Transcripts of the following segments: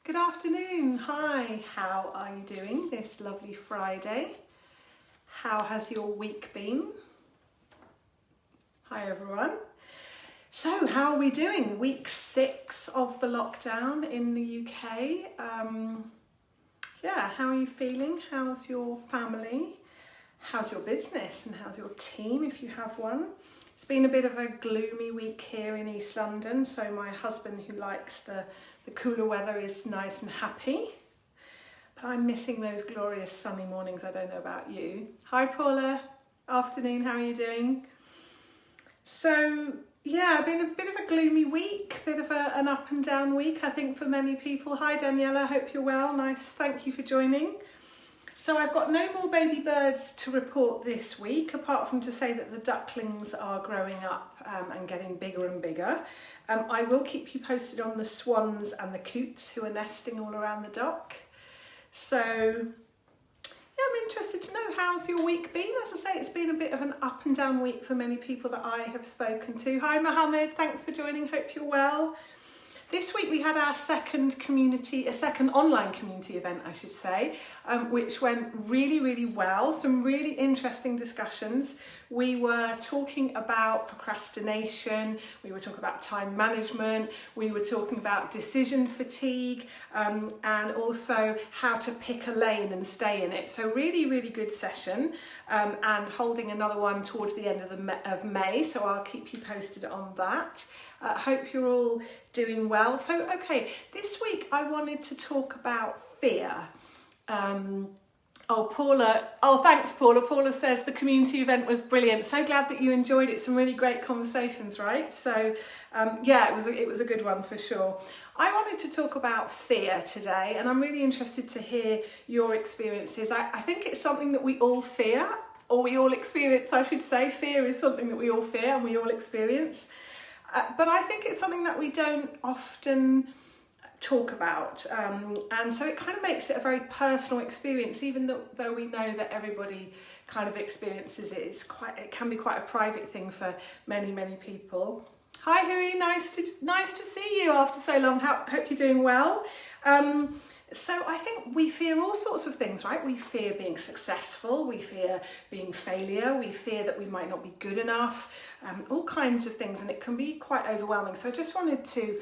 Good afternoon. Hi, how are you doing this lovely Friday? How has your week been? Hi everyone. So how are we doing? Week 6 of the lockdown in the UK. How are you feeling? How's your family? How's your business and how's your team if you have one? It's been a bit of a gloomy week here in East London, so my husband, who likes the cooler weather, is nice and happy. But I'm missing those glorious sunny mornings. I don't know about you. Hi Paula, afternoon, how are you doing? So yeah, been a bit of a gloomy week, bit of an up and down week, I think, for many people. Hi Daniela, hope you're well. Nice, thank you for joining. So I've got no more baby birds to report this week, apart from to say that the ducklings are growing up and getting bigger and bigger. I will keep you posted on the swans and the coots who are nesting all around the dock. So yeah, I'm interested to know, how's your week been? As I say, it's been a bit of an up and down week for many people that I have spoken to. Hi Mohammed, thanks for joining, hope you're well. This week we had our second online community event, I should say, which went really well. Some really interesting discussions. We were talking about procrastination, we were talking about time management, we were talking about decision fatigue, and also how to pick a lane and stay in it. So really good session, and holding another one towards the end of May, so I'll keep you posted on that. Hope you're all doing well. So, okay, this week I wanted to talk about fear. Paula, thanks Paula. Paula says the community event was brilliant. So glad that you enjoyed it. Some really great conversations, right? So, it was a good one for sure. I wanted to talk about fear today, and I'm really interested to hear your experiences. I think it's something that we all fear, or we all experience, I should say. Fear is something that we all fear and we all experience. But I think it's something that we don't often talk about, and so it kind of makes it a very personal experience, even though we know that everybody kind of experiences it. It can be quite a private thing for many people. Hi Hui, nice to see you after so long. Hope you're doing well. So I think we fear all sorts of things, right? We fear being successful, we fear being failure, we fear that we might not be good enough, all kinds of things, and it can be quite overwhelming. So I just wanted to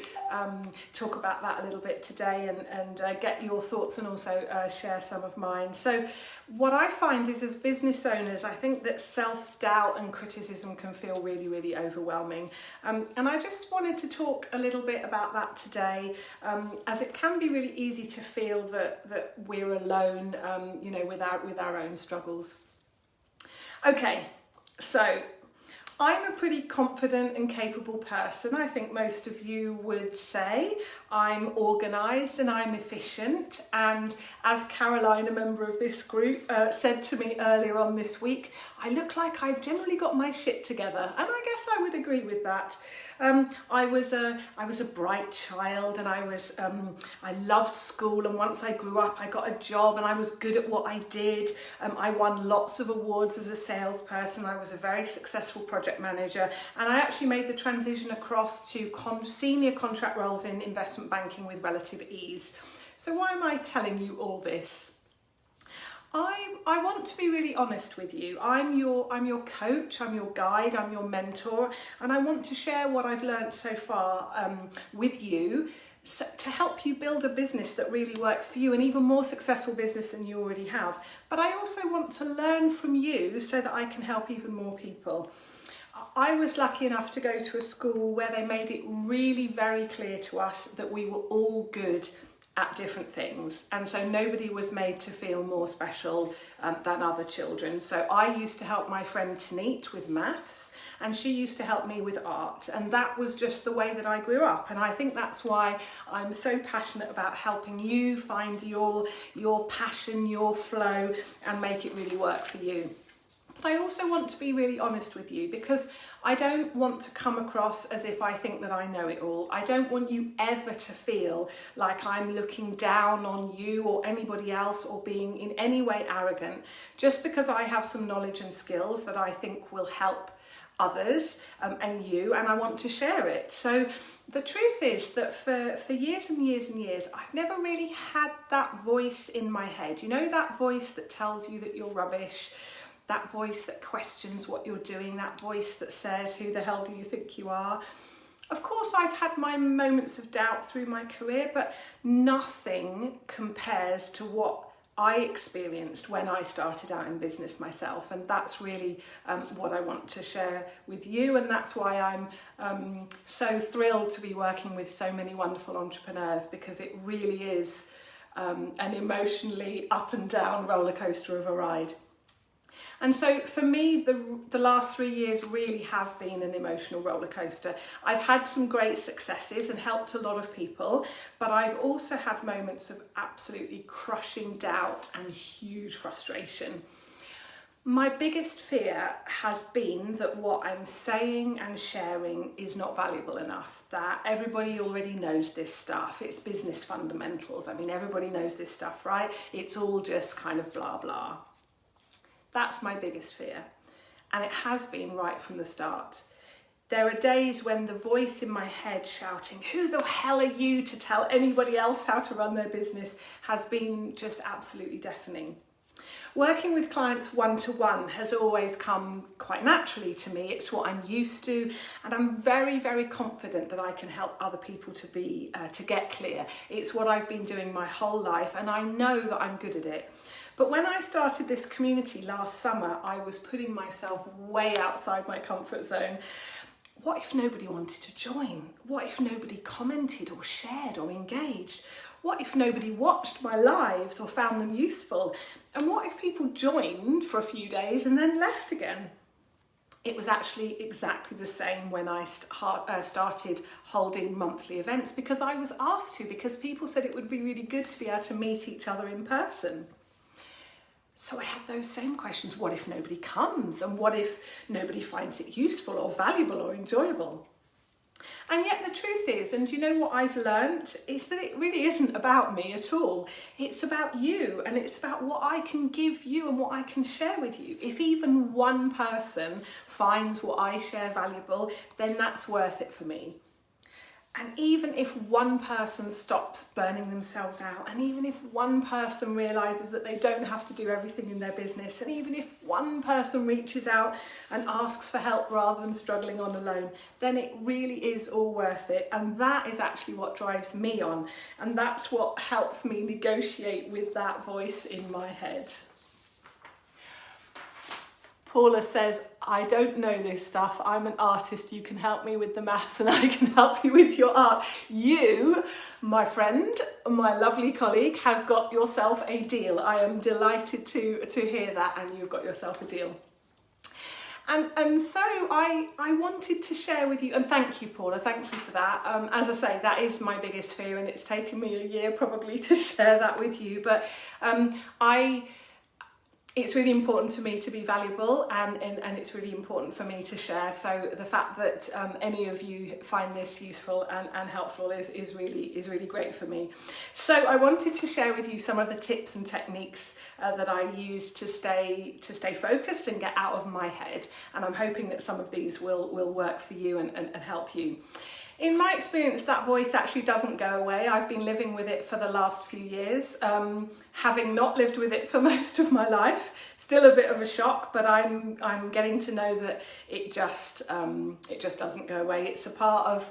talk about that a little bit today and get your thoughts and also share some of mine. So what I find is, as business owners, I think that self-doubt and criticism can feel really overwhelming. And I just wanted to talk a little bit about that today, as it can be really easy to feel that we're alone, with our own struggles. Okay, so I'm a pretty confident and capable person. I think most of you would say I'm organised and I'm efficient. And as Caroline, a member of this group, said to me earlier on this week, I look like I've generally got my shit together. And I guess I would agree with that. I was a bright child, and I loved school, and once I grew up I got a job and I was good at what I did. I won lots of awards as a salesperson. I was a very successful project manager, and I actually made the transition across to senior contract roles in investment banking with relative ease. So why am I telling you all this? I want to be really honest with you. I'm your coach, I'm your guide, I'm your mentor, and I want to share what I've learned so far with you, to help you build a business that really works for you, an even more successful business than you already have. But I also want to learn from you so that I can help even more people. I was lucky enough to go to a school where they made it really very clear to us that we were all good at different things, and so nobody was made to feel more special than other children. So I used to help my friend Taneet with maths, and she used to help me with art, and that was just the way that I grew up. And I think that's why I'm so passionate about helping you find your passion, your flow, and make it really work for you. I also want to be really honest with you, because I don't want to come across as if I think that I know it all. I don't want you ever to feel like I'm looking down on you or anybody else, or being in any way arrogant, just because I have some knowledge and skills that I think will help others and you, and I want to share it. So the truth is that for years and years and years, I've never really had that voice in my head. You know, that voice that tells you that you're rubbish, that voice that questions what you're doing, that voice that says, who the hell do you think you are? Of course, I've had my moments of doubt through my career, but nothing compares to what I experienced when I started out in business myself, and that's really what I want to share with you, and that's why I'm so thrilled to be working with so many wonderful entrepreneurs, because it really is an emotionally up and down roller coaster of a ride. And so for me, the last 3 years really have been an emotional roller coaster. I've had some great successes and helped a lot of people, but I've also had moments of absolutely crushing doubt and huge frustration. My biggest fear has been that what I'm saying and sharing is not valuable enough, that everybody already knows this stuff. It's business fundamentals. I mean, everybody knows this stuff, right? It's all just kind of blah, blah. That's my biggest fear, and it has been right from the start. There are days when the voice in my head shouting, who the hell are you to tell anybody else how to run their business, has been just absolutely deafening. Working with clients one-to-one has always come quite naturally to me. It's what I'm used to, and I'm very, very confident that I can help other people to get clear. It's what I've been doing my whole life, and I know that I'm good at it. But when I started this community last summer, I was putting myself way outside my comfort zone. What if nobody wanted to join? What if nobody commented or shared or engaged? What if nobody watched my lives or found them useful? And what if people joined for a few days and then left again? It was actually exactly the same when I started holding monthly events, because I was asked to, because people said it would be really good to be able to meet each other in person. So I had those same questions. What if nobody comes? And what if nobody finds it useful or valuable or enjoyable? And yet the truth is, and you know what I've learned, is that it really isn't about me at all. It's about you, and it's about what I can give you and what I can share with you. If even one person finds what I share valuable, then that's worth it for me. And even if one person stops burning themselves out, and even if one person realises that they don't have to do everything in their business, and even if one person reaches out and asks for help rather than struggling on alone, then it really is all worth it. And that is actually what drives me on. And that's what helps me negotiate with that voice in my head. Paula says, I don't know this stuff. I'm an artist. You can help me with the maths and I can help you with your art. You, my friend, my lovely colleague, have got yourself a deal. I am delighted to hear that, and you've got yourself a deal. And so I wanted to share with you, and thank you, Paula, thank you for that. As I say, that is my biggest fear, and it's taken me a year probably to share that with you. But it's really important to me to be valuable, and it's really important for me to share. So the fact that any of you find this useful and helpful is really great for me. So I wanted to share with you some of the tips and techniques that I use to stay focused and get out of my head. And I'm hoping that some of these will work for you and help you. In my experience, that voice actually doesn't go away. I've been living with it for the last few years, having not lived with it for most of my life. Still a bit of a shock, but I'm getting to know that it just doesn't go away. It's a part of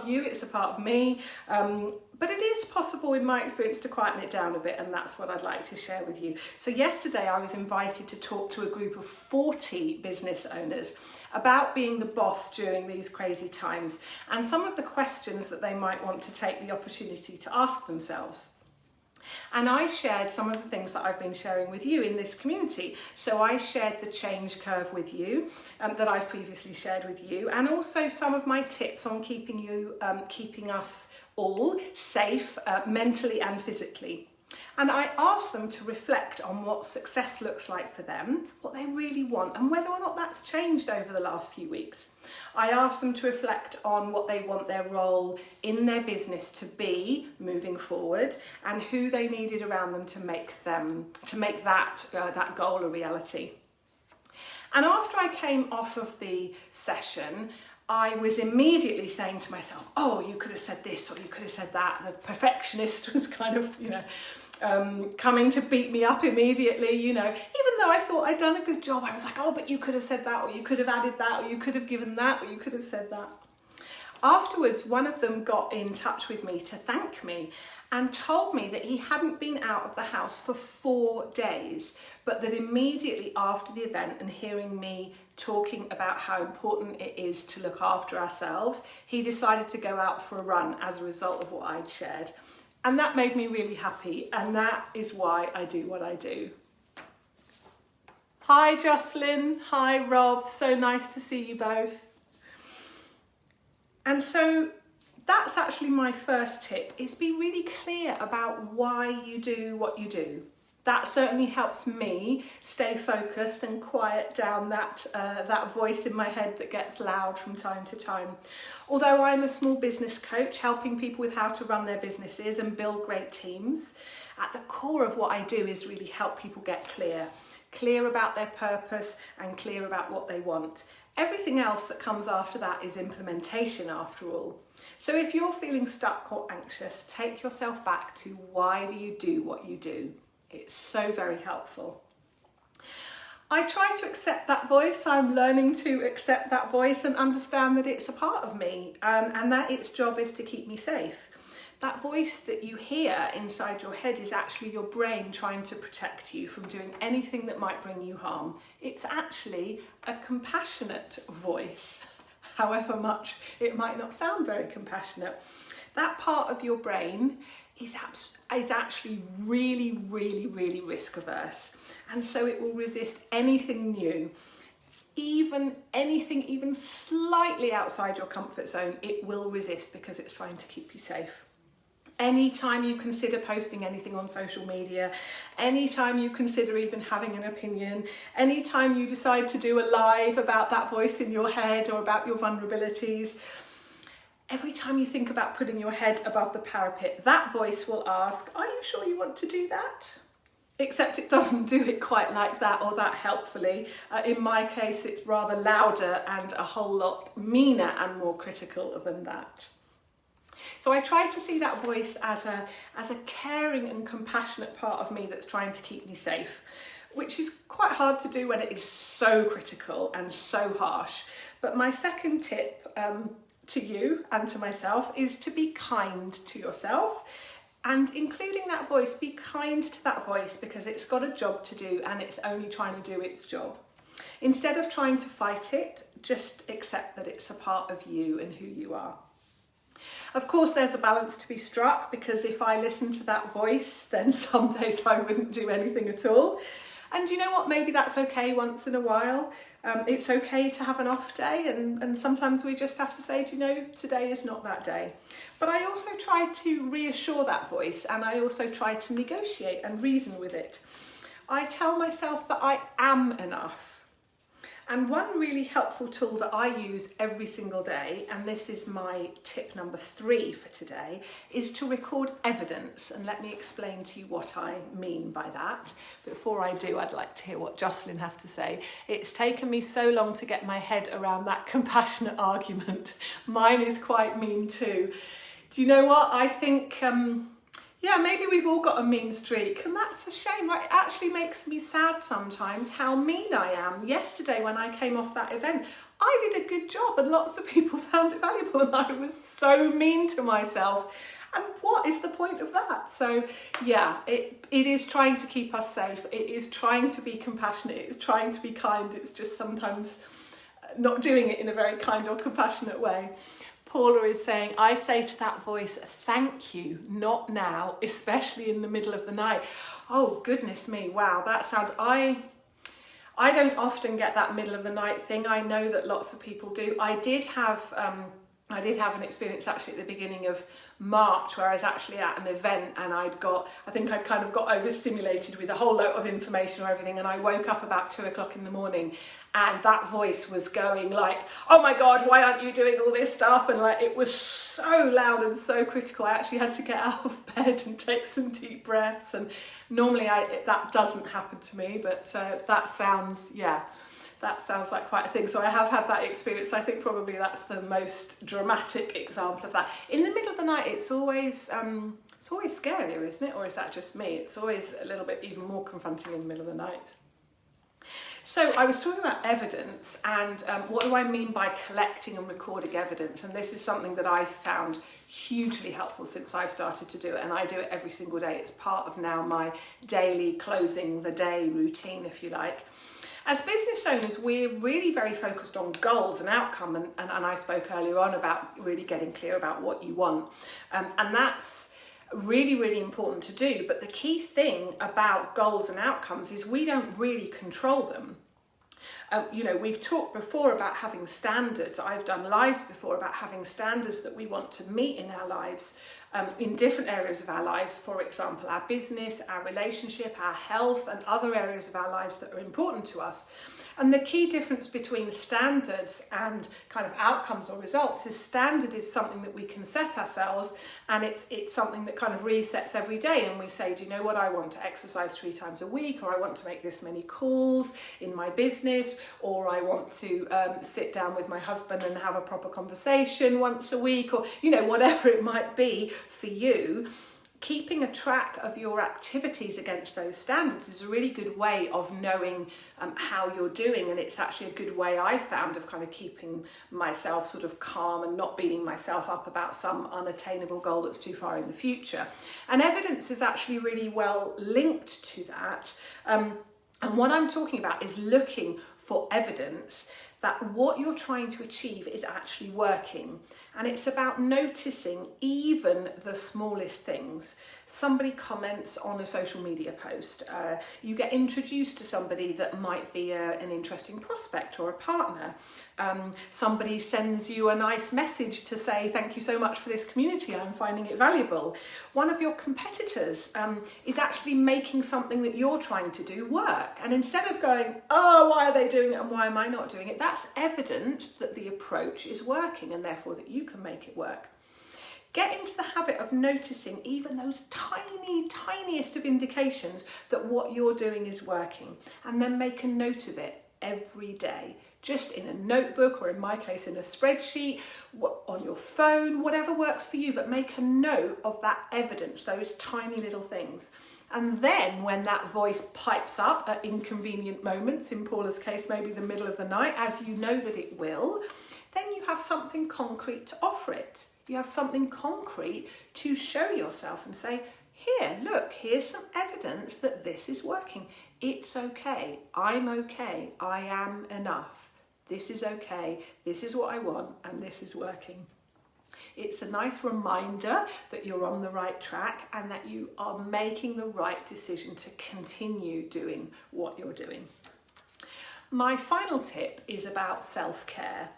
you. It's a part of me. But it is possible, in my experience, to quieten it down a bit, and that's what I'd like to share with you. So yesterday I was invited to talk to a group of 40 business owners about being the boss during these crazy times, and some of the questions that they might want to take the opportunity to ask themselves. And I shared some of the things that I've been sharing with you in this community. So I shared the change curve with you that I've previously shared with you, and also some of my tips on keeping us all safe mentally and physically. And I asked them to reflect on what success looks like for them, what they really want, and whether or not that's changed over the last few weeks. I asked them to reflect on what they want their role in their business to be moving forward, and who they needed around them to make that goal a reality. And after I came off of the session, I was immediately saying to myself, oh, you could have said this or you could have said that. The perfectionist was kind of, coming to beat me up immediately, even though I thought I'd done a good job. I was like, oh, but you could have said that, or you could have added that, or you could have given that, or you could have said that. Afterwards, one of them got in touch with me to thank me and told me that he hadn't been out of the house for 4 days, but that immediately after the event and hearing me talking about how important it is to look after ourselves, he decided to go out for a run as a result of what I'd shared. And that made me really happy, and that is why I do what I do. Hi Jocelyn, hi Rob, so nice to see you both. And so that's actually my first tip, is be really clear about why you do what you do. That certainly helps me stay focused and quiet down that voice in my head that gets loud from time to time. Although I'm a small business coach helping people with how to run their businesses and build great teams, at the core of what I do is really help people get clear about their purpose and clear about what they want. Everything else that comes after that is implementation after all. So if you're feeling stuck or anxious, take yourself back to why do you do what you do? It's so very helpful. I try to accept that voice. I'm learning to accept that voice and understand that it's a part of me, and that its job is to keep me safe. That voice that you hear inside your head is actually your brain trying to protect you from doing anything that might bring you harm. It's actually a compassionate voice, however much it might not sound very compassionate. That part of your brain is actually really, really, really risk averse. And so it will resist anything new. Anything even slightly outside your comfort zone, it will resist because it's trying to keep you safe. Anytime you consider posting anything on social media, anytime you consider even having an opinion, anytime you decide to do a live about that voice in your head or about your vulnerabilities, every time you think about putting your head above the parapet, that voice will ask, are you sure you want to do that? Except it doesn't do it quite like that or that helpfully. In my case, it's rather louder and a whole lot meaner and more critical than that. So I try to see that voice as a caring and compassionate part of me that's trying to keep me safe, which is quite hard to do when it is so critical and so harsh. But my second tip to you and to myself is to be kind to yourself, and including that voice, be kind to that voice because it's got a job to do and it's only trying to do its job. Instead of trying to fight it, just accept that it's a part of you and who you are. Of course, there's a balance to be struck, because if I listen to that voice, then some days I wouldn't do anything at all. And you know what, maybe that's okay once in a while. It's okay to have an off day, and sometimes we just have to say, today is not that day. But I also try to reassure that voice, and I also try to negotiate and reason with it. I tell myself that I am enough. And one really helpful tool that I use every single day, and this is my tip number 3 for today, is to record evidence. And let me explain to you what I mean by that. Before I do, I'd like to hear what Jocelyn has to say. It's taken me so long to get my head around that compassionate argument. Mine is quite mean too. Do you know what? I think... maybe we've all got a mean streak, and that's a shame. Right? It actually makes me sad sometimes how mean I am. Yesterday when I came off that event, I did a good job and lots of people found it valuable, and I was so mean to myself. And what is the point of that? So it is trying to keep us safe. It is trying to be compassionate. It is trying to be kind. It's just sometimes not doing it in a very kind or compassionate way. Paula is saying, I say to that voice, thank you, not now, especially in the middle of the night. Oh, goodness me. Wow, that sounds... I don't often get that middle of the night thing. I know that lots of people do. I did have an experience actually at the beginning of March where I was actually at an event, and I think I'd kind of got overstimulated with a whole load of information or everything, and I woke up about 2 o'clock in the morning and that voice was going like, oh my God, why aren't you doing all this stuff? And like, it was so loud and so critical. I actually had to get out of bed and take some deep breaths, and normally that doesn't happen to me, but that sounds That sounds like quite a thing. So I have had that experience. I think probably that's the most dramatic example of that. In the middle of the night, it's always scarier, isn't it? Or is that just me? It's always a little bit even more confronting in the middle of the night. So I was talking about evidence, and what do I mean by collecting and recording evidence? And this is something that I've found hugely helpful since I've started to do it, and I do it every single day. It's part of now my daily closing the day routine, if you like. As business owners, we're really very focused on goals and outcome, and I spoke earlier on about really getting clear about what you want, and that's really, really important to do. But the key thing about goals and outcomes is we don't really control them. We've talked before about having standards. I've done lives before about having standards that we want to meet in our lives, in different areas of our lives. For example, our business, our relationship, our health, and other areas of our lives that are important to us. And the key difference between standards and kind of outcomes or results is standard is something that we can set ourselves, and it's something that kind of resets every day, and we say, do you know what, I want to exercise 3 times a week, or I want to make this many calls in my business, or I want to sit down with my husband and have a proper conversation once a week, or whatever it might be for you. Keeping a track of your activities against those standards is a really good way of knowing how you're doing, and it's actually a good way I found of kind of keeping myself sort of calm and not beating myself up about some unattainable goal that's too far in the future. And evidence is actually really well linked to that. And what I'm talking about is looking for evidence that what you're trying to achieve is actually working. And it's about noticing even the smallest things. Somebody comments on a social media post. You get introduced to somebody that might be an interesting prospect or a partner. Somebody sends you a nice message to say, thank you so much for this community, I'm finding it valuable. One of your competitors is actually making something that you're trying to do work. And instead of going, oh, why are they doing it and why am I not doing it? That's evidence that the approach is working, and therefore that you can make it work. Get into the habit of noticing even those tiniest of indications that what you're doing is working, and then make a note of it every day, just in a notebook, or in my case in a spreadsheet, on your phone, whatever works for you, but make a note of that evidence, those tiny little things. And then when that voice pipes up at inconvenient moments, in Paula's case maybe the middle of the night, as you know that it will, then you have something concrete to offer it. You have something concrete to show yourself and say, here, look, here's some evidence that this is working. It's okay. I'm okay. I am enough. This is okay. This is what I want, and this is working. It's a nice reminder that you're on the right track and that you are making the right decision to continue doing what you're doing. My final tip is about self-care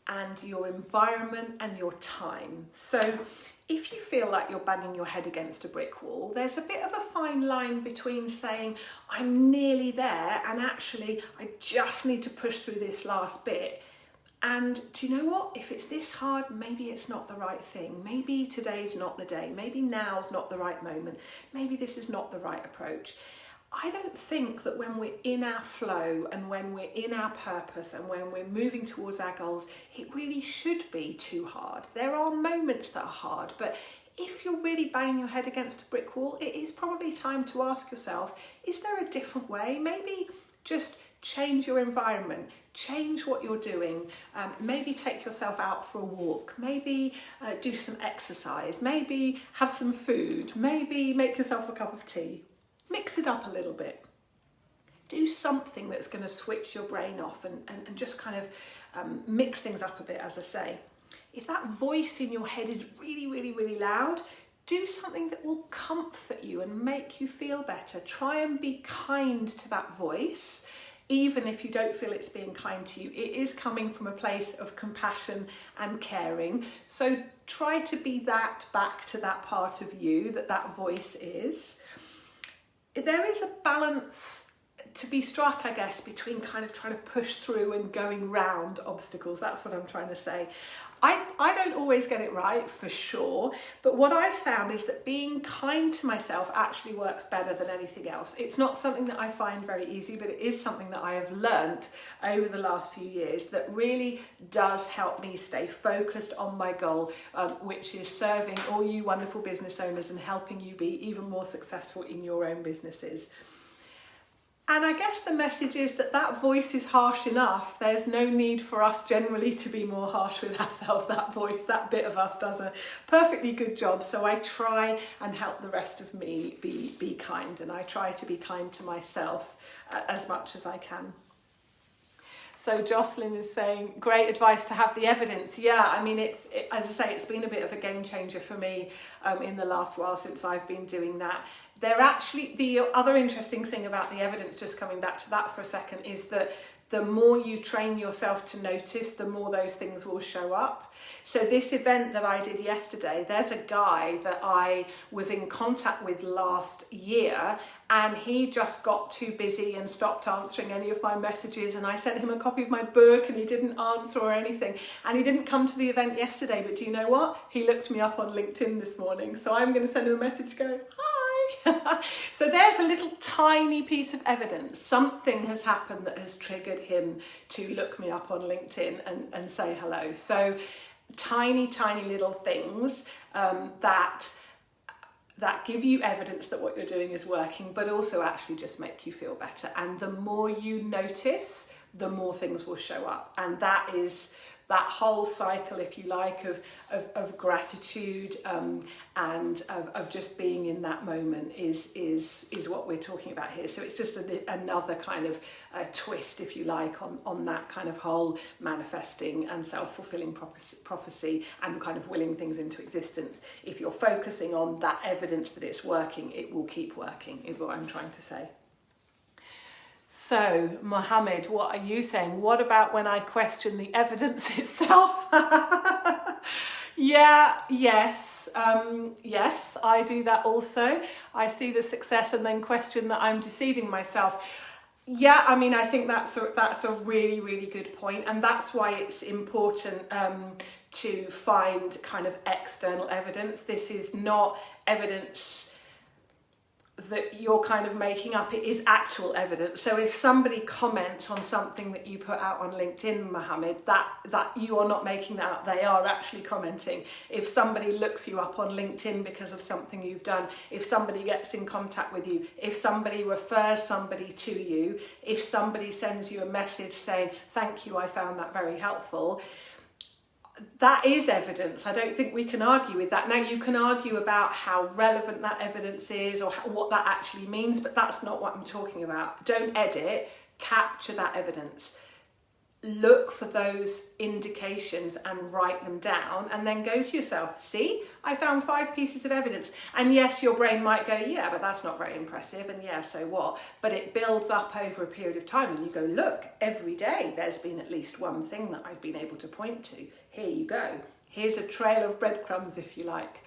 and your environment and your time. So if you feel like you're banging your head against a brick wall, there's a bit of a fine line between saying, I'm nearly there, and actually I just need to push through this last bit. And do you know what? If it's this hard, maybe it's not the right thing. Maybe today's not the day. Maybe now's not the right moment. Maybe this is not the right approach. I don't think that when we're in our flow and when we're in our purpose and when we're moving towards our goals, it really should be too hard. There are moments that are hard, but if you're really banging your head against a brick wall, it is probably time to ask yourself, is there a different way? Maybe just change your environment, change what you're doing, maybe take yourself out for a walk, maybe do some exercise, maybe have some food, maybe make yourself a cup of tea. Mix it up a little bit. Do something that's going to switch your brain off and just kind of mix things up a bit, as I say. If that voice in your head is really, really, really loud, do something that will comfort you and make you feel better. Try and be kind to that voice, even if you don't feel it's being kind to you. It is coming from a place of compassion and caring. So try to be that back to that part of you that voice is. There is a balance to be struck, I guess, between kind of trying to push through and going round obstacles. That's what I'm trying to say. I don't always get it right, for sure, but what I've found is that being kind to myself actually works better than anything else. It's not something that I find very easy, but it is something that I have learnt over the last few years that really does help me stay focused on my goal, which is serving all you wonderful business owners and helping you be even more successful in your own businesses. And I guess the message is that voice is harsh enough. There's no need for us generally to be more harsh with ourselves. That voice, that bit of us does a perfectly good job. So I try and help the rest of me be kind, and I try to be kind to myself as much as I can. So Jocelyn is saying, great advice to have the evidence. Yeah, I mean, as I say, it's been a bit of a game changer for me in the last while since I've been doing that. The other interesting thing about the evidence, just coming back to that for a second, is that the more you train yourself to notice, the more those things will show up. So this event that I did yesterday, there's a guy that I was in contact with last year, and he just got too busy and stopped answering any of my messages, and I sent him a copy of my book and he didn't answer or anything, and he didn't come to the event yesterday, but do you know what? He looked me up on LinkedIn this morning, so I'm going to send him a message going, hi. So there's a little tiny piece of evidence. Something has happened that has triggered him to look me up on LinkedIn and say hello. So tiny little things that give you evidence that what you're doing is working, but also actually just make you feel better. And the more you notice, the more things will show up. And that is that whole cycle, if you like, of gratitude and of just being in that moment is what we're talking about here. So it's just another kind of twist, if you like, on that kind of whole manifesting and self-fulfilling prophecy and kind of willing things into existence. If you're focusing on that evidence that it's working, it will keep working, is what I'm trying to say. So, Mohammed, what are you saying? What about when I question the evidence itself? Yes, I do that also. I see the success and then question that I'm deceiving myself. Yeah, I mean, I think that's a really, really good point, and that's why it's important to find kind of external evidence. This is not evidence that you're kind of making up, it is actual evidence. So if somebody comments on something that you put out on LinkedIn, Mohammed, that you are not making that up, they are actually commenting. If somebody looks you up on LinkedIn because of something you've done, if somebody gets in contact with you, if somebody refers somebody to you, if somebody sends you a message saying, thank you, I found that very helpful, that is evidence. I don't think we can argue with that. Now, you can argue about how relevant that evidence is or what that actually means, but that's not what I'm talking about. Don't edit, capture that evidence. Look for those indications and write them down, and then go to yourself, see, I found 5 pieces of evidence. And yes, your brain might go, yeah, but that's not very impressive, and yeah, so what? But it builds up over a period of time, and you go, look, every day there's been at least one thing that I've been able to point to. Here you go. Here's a trail of breadcrumbs, if you like.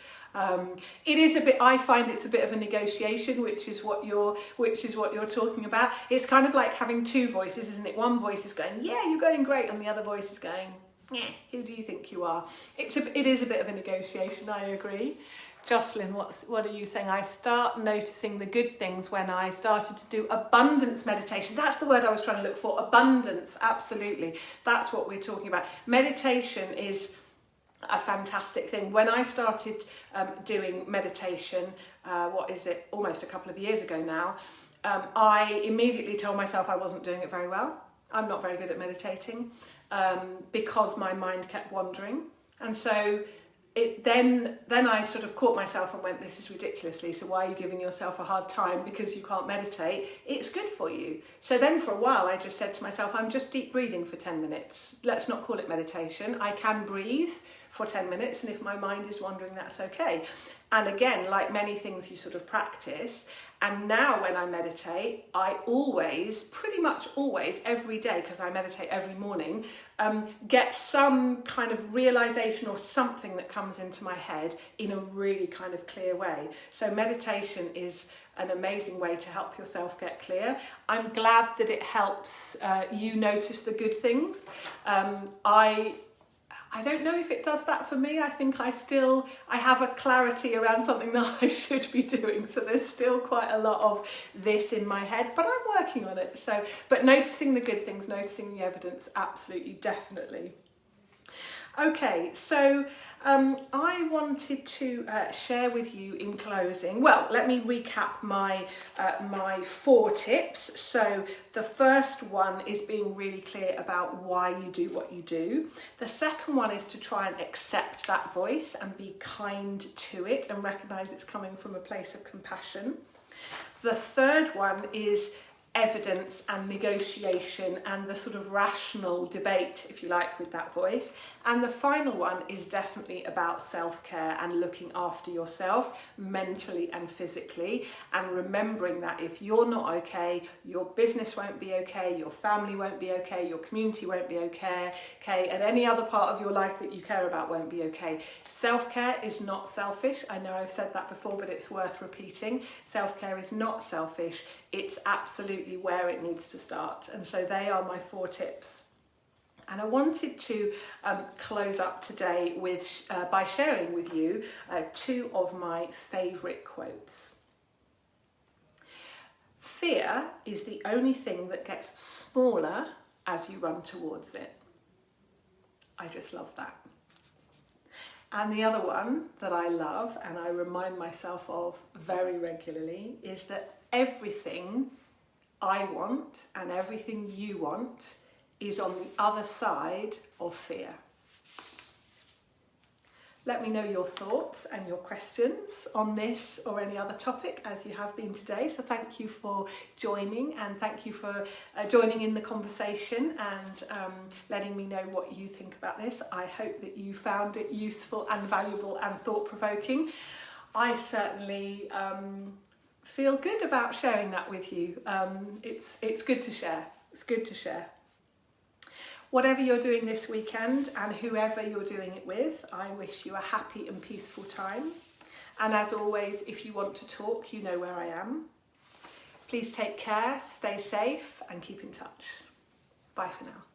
It is a bit, I find it's a bit of a negotiation, which is what you're talking about. It's kind of like having 2 voices, isn't it? One voice is going, yeah, you're going great, and the other voice is going, yeah, who do you think you are? It is a bit of a negotiation, I agree. Jocelyn, what are you saying? I start noticing the good things when I started to do abundance meditation. That's the word I was trying to look for, abundance, absolutely. That's what we're talking about. Meditation is a fantastic thing. When I started doing meditation, almost a couple of years ago now, I immediately told myself I wasn't doing it very well. I'm not very good at meditating because my mind kept wandering. And so then I sort of caught myself and went, this is ridiculously, so why are you giving yourself a hard time because you can't meditate? It's good for you. So then for a while I just said to myself, I'm just deep breathing for 10 minutes. Let's not call it meditation. I can breathe for 10 minutes, and if my mind is wandering, that's okay. And again, like many things you sort of practice, and now when I meditate, I always, pretty much always, every day, because I meditate every morning, get some kind of realization or something that comes into my head in a really kind of clear way. So meditation is an amazing way to help yourself get clear. I'm glad that it helps you notice the good things. I don't know if it does that for me. I think I have a clarity around something that I should be doing. So there's still quite a lot of this in my head, but I'm working on it. So, but noticing the good things, noticing the evidence, absolutely, definitely. Okay, so I wanted to share with you in closing, well, let me recap my 4 tips. So the first one is being really clear about why you do what you do. The second one is to try and accept that voice and be kind to it and recognise it's coming from a place of compassion. The third one is evidence and negotiation and the sort of rational debate, if you like, with that voice. And the final one is definitely about self-care and looking after yourself mentally and physically, and remembering that if you're not okay, your business won't be okay, your family won't be okay, your community won't be okay, and any other part of your life that you care about won't be okay. Self-care is not selfish. I know I've said that before, but it's worth repeating. Self-care is not selfish. It's absolutely where it needs to start. And so they are my 4 tips. And I wanted to close up today with by sharing with you 2 of my favourite quotes. Fear is the only thing that gets smaller as you run towards it. I just love that. And the other one that I love and I remind myself of very regularly is that everything I want and everything you want is on the other side of fear. Let me know your thoughts and your questions on this or any other topic as you have been today. So thank you for joining, and thank you for joining in the conversation and letting me know what you think about this. I hope that you found it useful and valuable and thought-provoking. I certainly feel good about sharing that with you. It's good to share. It's good to share. Whatever you're doing this weekend and whoever you're doing it with, I wish you a happy and peaceful time. And as always, if you want to talk, you know where I am. Please take care, stay safe, and keep in touch. Bye for now.